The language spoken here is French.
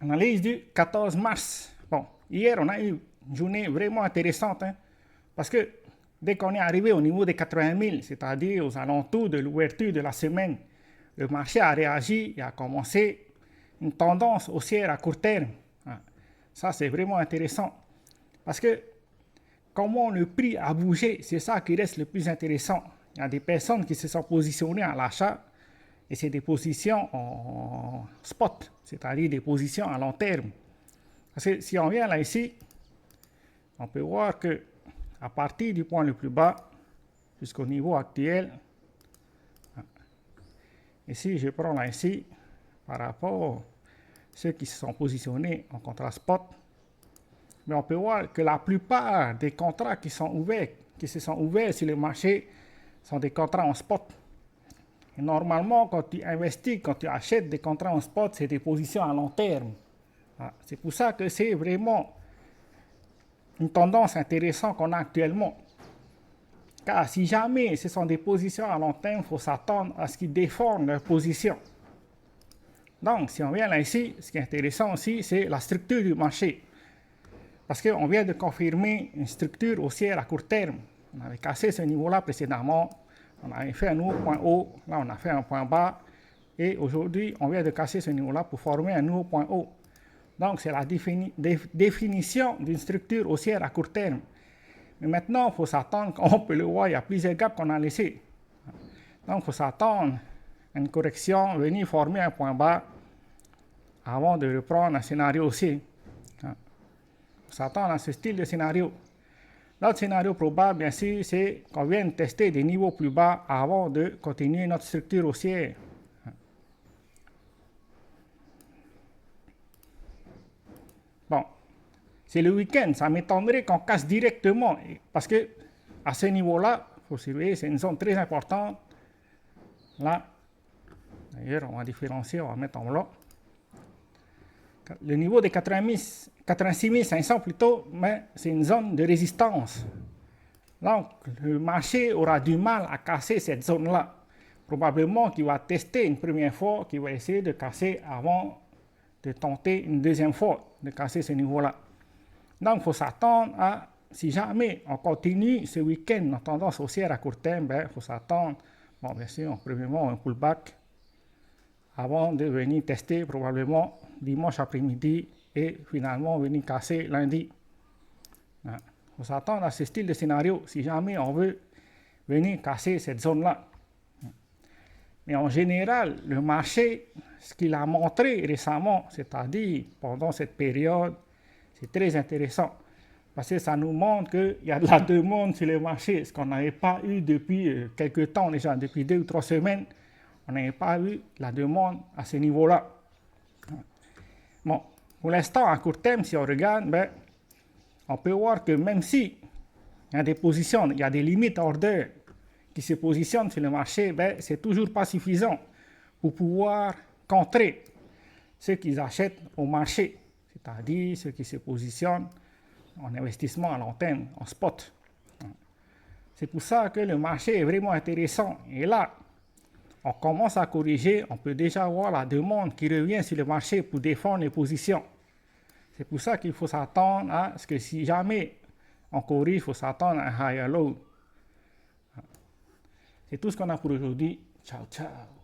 Analyse du 14 mars. Bon, hier, on a eu une journée vraiment intéressante, hein, parce que dès qu'on est arrivé au niveau des 80 000, c'est-à-dire aux alentours de l'ouverture de la semaine, le marché a réagi et a commencé une tendance haussière à court terme. Ça, c'est vraiment intéressant. Parce que comment le prix a bougé, c'est ça qui reste le plus intéressant. Il y a des personnes qui se sont positionnées à l'achat et c'est des positions en spot, c'est-à-dire des positions à long terme. Parce que si on vient là ici, on peut voir que à partir du point le plus bas jusqu'au niveau actuel, ici je prends là ici par rapport à ceux qui se sont positionnés en contrat spot, mais on peut voir que la plupart des contrats qui se sont ouverts sur le marché sont des contrats en spot. Et normalement, quand tu investis, quand tu achètes des contrats en spot, c'est des positions à long terme. C'est pour ça que c'est vraiment une tendance intéressante qu'on a actuellement. Car si jamais ce sont des positions à long terme, il faut s'attendre à ce qu'ils défendent leur position. Donc, si on vient là ici, ce qui est intéressant aussi, c'est la structure du marché. Parce qu'on vient de confirmer une structure haussière à court terme. On avait cassé ce niveau-là précédemment. On avait fait un nouveau point haut. Là, on a fait un point bas. Et aujourd'hui, on vient de casser ce niveau-là pour former un nouveau point haut. Donc, c'est la définition d'une structure haussière à court terme. Mais maintenant, il faut s'attendre, comme on peut le voir, il y a plusieurs gaps qu'on a laissés. Donc, il faut s'attendre à une correction, venir former un point bas avant de reprendre un scénario haussier. Il faut s'attendre à ce style de scénario. L'autre scénario probable, bien sûr, c'est qu'on vienne tester des niveaux plus bas avant de continuer notre structure haussière. Bon, c'est le week-end, ça m'étonnerait qu'on casse directement, parce que à ce niveau-là, il faut surveiller, c'est une zone très importante. Là, d'ailleurs, on va différencier, on va mettre en blanc. Le niveau des 86 500 plutôt, mais c'est une zone de résistance. Donc, le marché aura du mal à casser cette zone-là. Probablement qu'il va tester une première fois, qu'il va essayer de casser avant de tenter une deuxième fois de casser ce niveau-là. Donc, il faut s'attendre à, si jamais on continue ce week-end en tendance haussière à court terme, il faut s'attendre, bon, bien sûr, premièrement, un pullback avant de venir tester probablement dimanche après-midi et finalement venir casser lundi. Il faut s'attendre à ce style de scénario si jamais on veut venir casser cette zone-là. Mais en général, le marché, ce qu'il a montré récemment, c'est-à-dire pendant cette période, c'est très intéressant. Parce que ça nous montre qu'il y a de la demande sur le marché, ce qu'on n'avait pas eu depuis quelques temps déjà, depuis 2 ou 3 semaines. On n'avait pas eu la demande à ce niveau-là. Bon, pour l'instant, à court terme, si on regarde, on peut voir que même si il y a des positions, il y a des limites order qui se positionnent sur le marché, c'est toujours pas suffisant pour pouvoir contrer ceux qui achètent au marché, c'est-à-dire ceux qui se positionnent en investissement à long terme, en spot. C'est pour ça que le marché est vraiment intéressant. Et là, on commence à corriger, on peut déjà voir la demande qui revient sur le marché pour défendre les positions. C'est pour ça qu'il faut s'attendre à ce que si jamais on corrige, il faut s'attendre à un higher low. C'est tout ce qu'on a pour aujourd'hui. Ciao, ciao.